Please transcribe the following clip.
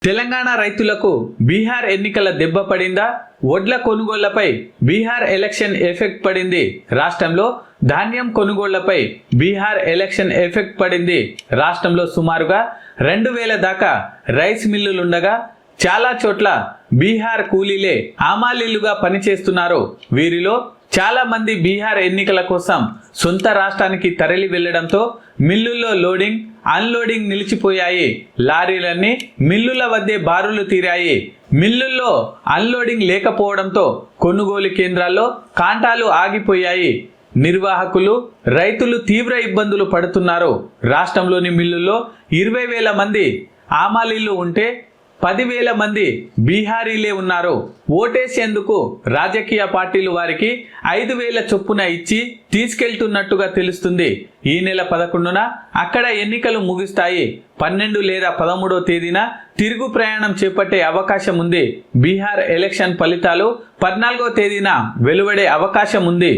తెలంగాణ రైతులకు బీహార్ ఎన్నికల దెబ్బ పడిందా? వడ్ల కొనుగోళ్లపై బీహార్ ఎలక్షన్ ఎఫెక్ట్ పడింది. రాష్ట్రంలో ధాన్యం కొనుగోళ్లపై బీహార్ ఎలక్షన్ ఎఫెక్ట్ పడింది. రాష్ట్రంలో సుమారుగా 2000 దాకా రైస్ మిల్లులుండగా చాలా చోట్ల బీహార్ కూలీలే ఆమాలీలుగా పనిచేస్తున్నారు. వీరిలో చాలా మంది బీహార్ ఎన్నికల కోసం సొంత రాష్ట్రానికి తరలి వెళ్లడంతో మిల్లుల్లో లోడింగ్ అన్లోడింగ్ నిలిచిపోయాయి. లారీలన్నీ మిల్లుల వద్దే బారులు తీరాయి. మిల్లుల్లో అన్లోడింగ్ లేకపోవడంతో కొనుగోలు కేంద్రాల్లో కాంటాలు ఆగిపోయాయి. నిర్వాహకులు రైతులు తీవ్ర ఇబ్బందులు పడుతున్నారు. రాష్ట్రంలోని మిల్లుల్లో 20,000 మంది ఆమాలీలు ఉంటే 10,000 మంది బీహారీలే ఉన్నారు. ఓటేసేందుకు రాజకీయ పార్టీలు వారికి 5,000 చొప్పున ఇచ్చి తీసుకెళ్తున్నట్టుగా తెలుస్తుంది. ఈ నెల 11న అక్కడ ఎన్నికలు ముగుస్తాయి. 12 లేదా 13వ తేదీన తిరుగు ప్రయాణం చేపట్టే అవకాశం ఉంది. బీహార్ ఎలక్షన్ ఫలితాలు 14వ తేదీన వెలువడే అవకాశం ఉంది.